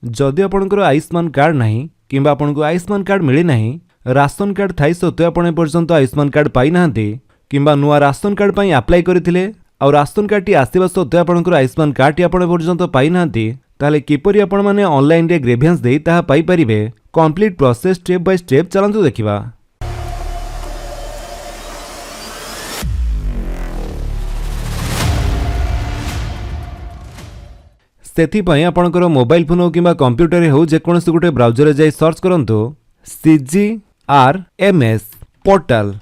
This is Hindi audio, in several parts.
जदि आपणकर आयुष्मान कार्ड नहीं किंबा आपनको आयुष्मान कार्ड मिली नहीं, राशन कार्ड थाई सत्वे आपण पर्यंत आयुष्मान कार्ड पाई नाहांती किंबा नुआ राशन कार्ड पई अप्लाई करथिले और राशन कार्ड टी आसीबा सत्वे आपणकर आयुष्मान कार्ड टी आपण पर्यंत पाई नाहांती, ताले किपरि आपण माने ऑनलाइन रे ग्रेभियंस देई ताहा पाई परिबे। Complete process step by step चलंतु देखिबा। सेथिपाई आपणकर मोबाइल फोन हो किंबा कंप्यूटर हो जेकोसी गोटे ब्राउजर जाई सर्च करंतु CGRMS पोर्टल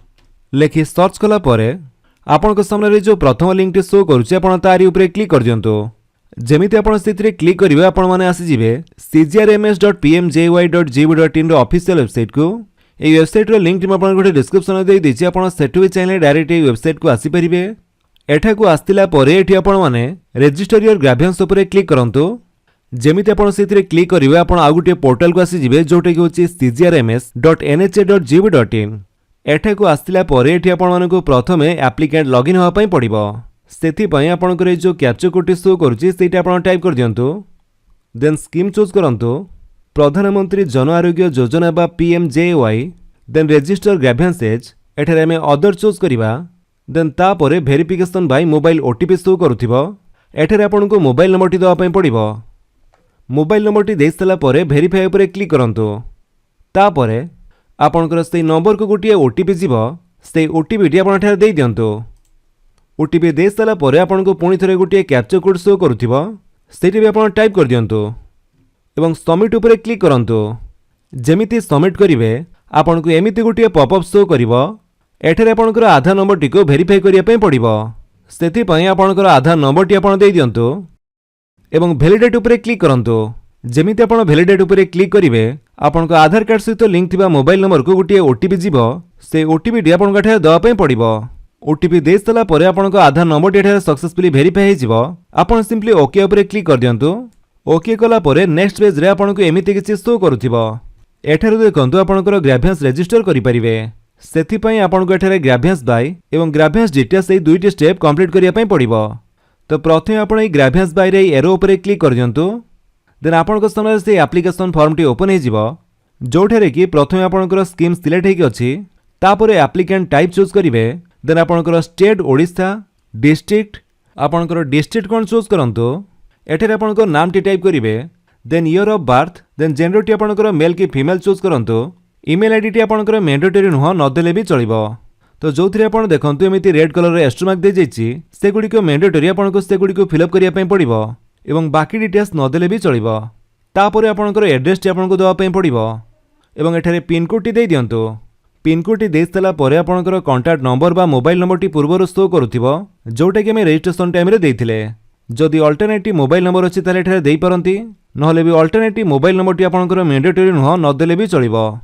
लेखि सर्च कला परे आपनक सामने जो प्रथम लिंक टी शो करूचे आपण तारी ऊपर क्लिक कर दियंतु। जेमिति आपण सेतिरे क्लिक करिवे आपण माने आसी जिवे cgrms.pmjy.gov.in रो ऑफिशियल वेबसाइट को। ए वेबसाइट रो लिंक टी आपण गोटे डिस्क्रिप्शन दे दिछि, आपण सेटु भी चाहिले डायरेक्ट ए वेबसाइट को आसी परिबे। एठा को आस्तिला परे एठी आपण माने रजिस्टर योर ग्रेभियंस ऊपर क्लिक करंतु। जेमिति आपण सेतिरे क्लिक करिवे आपण आ गुटे पोर्टल को आसी जिवे जोटे कि होछि cgrms.nha.gov.in। एठा को आस्तिला परे एठी आपण मानको प्रथमे एप्लिकेंट लॉगिन होआ पई पड़िबो। सेथि पई आपणकर जो कैप्चा कोड शो करूछि सेटा आपण टाइप कर दियंतु। देन स्कीम चूज करंतु प्रधानमंत्री जन आरोग्य योजना बा PMJY। Then register grievances as एठारे हमें अदर चूज करिबा। देन तापरे verification by mobile OTP show करूथिबो। एठारे आपनको मोबाइल नंबर टी दवा पई पड़िबो। मोबाइल नंबर टी देई सला परे वेरीफाई ऊपर क्लिक करंतु। तापरे आपनकर से नंबर को गोटे OTP जीवो, से OTP टी आपण एठारे देई दियंतु। OTP देई सला परे आपनको पुणी थरे गोटे कैप्चा कोड शो करूथिबो, सेठी भी आपण टाइप कर दियंतु एवं सबमिट ऊपर क्लिक करंतु। जेमिति सबमिट करिवे आपनको एमिति गोटे पॉपअप शो करिवो। एठारे आपनकर आधार नंबर टी को वेरीफाई करिया पई पड़िबो। सेथि पई आपनकर आधार नंबर टी आपण देई दियंतु एवं वैलिडेट ऊपर क्लिक करंतु। जेमिति आपण वैलिडेट ऊपर क्लिक करिवे आपनको आधार कार्ड सहित लिंक थिबा मोबाइल नंबर को गोटे OTP जीवो, से OTP टी आपण एठारे दवा पई पड़िबो। OTP देई सला परे आपनको आधार नंबर टी एठारे सक्सेसफुली वेरीफाई हे जीवो। आपण सिंपली ओके ऊपर क्लिक कर दियंतु। ओके कला परे नेक्स्ट पेज रे आपनको एमिति किछि शो करूथिबो। एठारे देखंतु आपनकर ग्रेभियंस रजिस्टर करि परिबे। सेथि पई आपनको एठारे ग्रेभियंस बाय एवं ग्रेभियंस डिटेल्स ए दुईटी स्टेप कंप्लीट करिया पई पड़िबो। तो प्रथमे आपण ए ग्रेभियंस बाय रे एरो ऊपर क्लिक कर दियंतु। देन आपनको सामने से एप्लिकेशन फॉर्म टी ओपन हे जीवो, जोठारे कि प्रथमे आपनकर स्कीम सिलेक्ट हेकि अछि। तापरे एप्लिकेंट टाइप चूज करिवे। देन आपनकर स्टेट ओडिशा, डिस्ट्रिक्ट आपनकर डिस्ट्रिक्ट कोन चूज करंतु। एठारे आपनकर नाम टी टाइप करिवे। Then year of birth, then gender टी आपनकर मेल कि फीमेल चूज करंतु। ईमेल आईडी टी आपनकर मैंडेटरी नुह न देले भी चलिबो। तो जोथिरे आपण देखंतु एमिति रेड कलर रे एस्ट्रो मार्क दे जाइछि, से गुडी को मैंडेटरी आपनको से गुडी को फिलअप करिया पई पड़िबो एवं बाकी डिटेल्स न देले भी चलिबो। तापरे आपनकर एड्रेस टी आपनको दवा पई पड़िबो एवं एठारे पिन कोड टी देई दियंतु। पिन कोड टी देई सला परे आपनकर कांटेक्ट नंबर बा मोबाइल नंबर टी पूर्वरु शो करूथिबो, जोटा कि हम रजिस्ट्रेशन टाइम रे देइथिले। जदि अल्टरनेटिव मोबाइल नंबर अछि ताले एठारे देई परंती, नहले भी अल्टरनेटिव मोबाइल नंबर टी आपनकर मैंडेटरी नुह न देले भी चलिबो।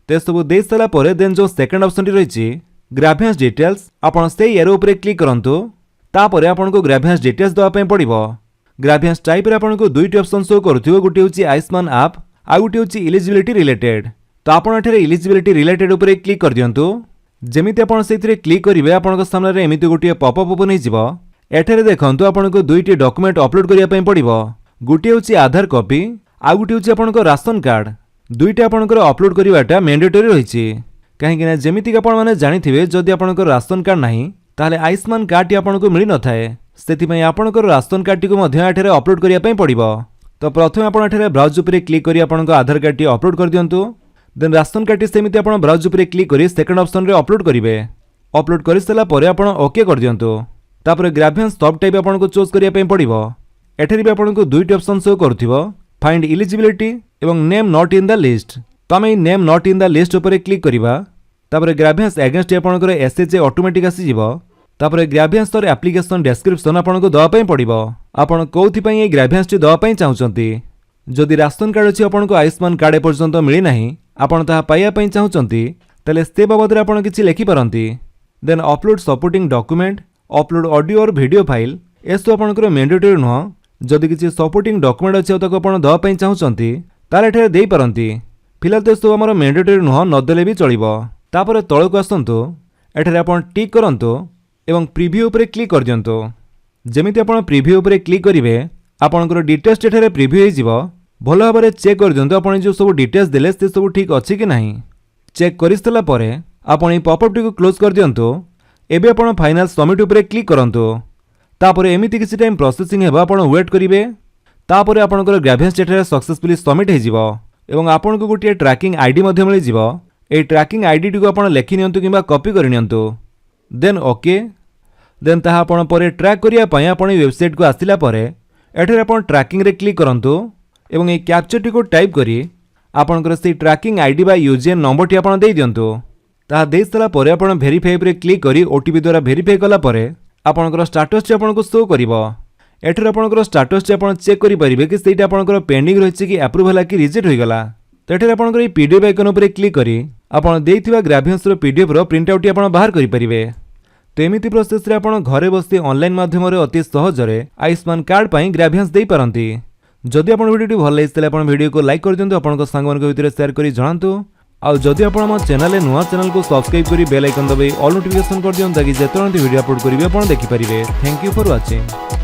ते सब देई सला परे देन जो सेकंड ऑप्शन टी रहिछि ग्रेभियंस डिटेल्स, आपण से एरो ऊपर क्लिक करंतु। तापरे आपनको ग्रेभियंस डिटेल्स दवा पई पड़िबो। ग्रेभियंस टाइप रे आपनको दुईटी ऑप्शन शो करूथिबो, गोटे होछि आयुष्मान ऐप आ गोटे होछि एलिजिबिलिटी रिलेटेड। तो आपण एठारे एलिजिबिलिटी रिलेटेड ऊपर क्लिक कर दियंतु। जेमिति आपण सेथिरे क्लिक करिवे आपनको सामने रे एमिति गोटे पॉपअप ओपन हे जिवो। एठारे देखंतु आपनको दुईटी डॉक्यूमेंट अपलोड करिया पई पड़िबो। गोटे होछि आधार कॉपी आ गोटे होछि आपनको राशन कार्ड। दुईटा आपनकर अपलोड करिवाटा मैंडेटरी रहिछि, काहेकि ना जेमिति आपण माने जानिथिबे जदि आपनकर राशन कार्ड नाही ताले आयुष्मान कार्ड टी आपनको मिलि न थाए। सेति पई आपनकर राशन कार्ड टी को मध्य एठारे अपलोड करिया पई पड़िबो। तो प्रथमे आपण एठारे ब्राउज ऊपर क्लिक करी आपनकर आधार कार्ड टी अपलोड कर दियंतु। देन राशन कार्ड टी सेमिति आपण ब्राउज ऊपर क्लिक करी सेकंड ऑप्शन रे अपलोड करिवे। अपलोड करि सला परे आपण ओके कर दियंतु। तापरे ग्रेभियंस सब टाइप आपनको चूज करिया पई पड़िबो। एठारे भी आपनको दुईटी ऑप्शन शो करूथिबो, फाइंड एलिजिबिलिटी एवं name not in the list. तो आम name not in the list ऊपर क्लिक करिबा। तापरे ग्रेभियंस अगेंस्ट आपनकर SHA ऑटोमेटिक आसी जिवो। तापरे ग्रेभियंस तर एप्लिकेशन डिस्क्रिप्शन आपनको दवा पई पड़िबो। आपण कोथि पई ए ग्रेभियंस टी दवा पई चाहुचंती। जदि राशन कार्ड अछि आपनको आयुष्मान कार्ड ए पर्यंत मिली नाही, आपण ताहा पाइया पई चाहुचंती, तले से बाबद रे आपण किछि लेखि पारंती। Then upload supporting document, upload audio और वीडियो फाइल, एसो आपनकर मैंडेटरी नुह। जदि किछि सपोर्टिंग डॉक्यूमेंट अछि ताको आपण दवा पई चाहुचंती ताले एठारे देई पारंती। फिलहाल तो सब हमर मैंडेटरी नुह न देले भी चलिबो। तापरे तळको आसंतु, एठारे आपण टिक करंतु एवं प्रीव्यू ऊपर क्लिक कर दियंतु। जेमिति आपण प्रीव्यू ऊपर क्लिक करिवे आपनकर डिटेल्स एठारे प्रीव्यू हे जिवो। भल भाव में चेक कर दिंतु आप जो सब डिटेल्स देले से सब ठीक अच्छी कि नहीं। चेक कर सारा पर आपण पॉपअप टी को क्लोज कर दिंतु। एबे आपण फाइनल सबमिट उपरे क्लिक करंतु। तापर एमिति किसी टाइम प्रोसेसिंग हेबा आपण वेट करिवे। तापर आपनकर ग्रेवियंस डेटा सक्सेसफुली सबमिट हो जिवो एवं आपन को गोटे ट्रैकिंग आईडी मध्य मिल जिवो। ए ट्रैकिंग आईडी टी को आपण लेखि नियंतु किबा कॉपी कर नियंतु। Then okay. देन ताहा आपण परे ट्रैक करिया पय आपण वेबसाइट को आसिला परे एठरे आपण ट्रैकिंग रे क्लिक करंतु एवं ए कैप्चर टी को टाइप करी आपनकर से ट्रैकिंग आईडी बा यूजेएन नंबर टी आपण देई दियंतु। ताहा देई सला परे आपण वेरीफाई रे क्लिक करी ओटीपी द्वारा वेरीफाई कला परे आपनकर स्टेटस टी आपण को शो करिवो। एठर आपनकर स्टेटस टी आपण चेक करि परिबे कि सेटा आपनकर पेंडिंग रहिछि कि अप्रूव होला कि रिजेक्ट होई गला। तो एठर आपनकर ई पीडीएफ आइकन ऊपर क्लिक करी आपण देइथिबा ग्रेवियंस रो पीडीएफ रो प्रिंट आउट टी आपण बाहर करि परिबे। तो एमिति प्रोसेस रे आपण घरे बसी ऑनलाइन माध्यम रे अति सहज रे आयुष्मान कार्ड पई ग्रेवियंस देई पारंती। जदि आपण वीडियो भल लागिस तले आपण वीडियो को लाइक कर दियंतु आपनक संग मन को भितर शेयर करी जणांतु। आ जदि आपण हम चैनल रे नुवा चैनल को सब्सक्राइब करी बेल आइकन दबाई ऑल नोटिफिकेशन कर दियंतु ताकि जेतोरंती वीडियो अपलोड करिवे आपण देखि परिबे। Thank you for watching.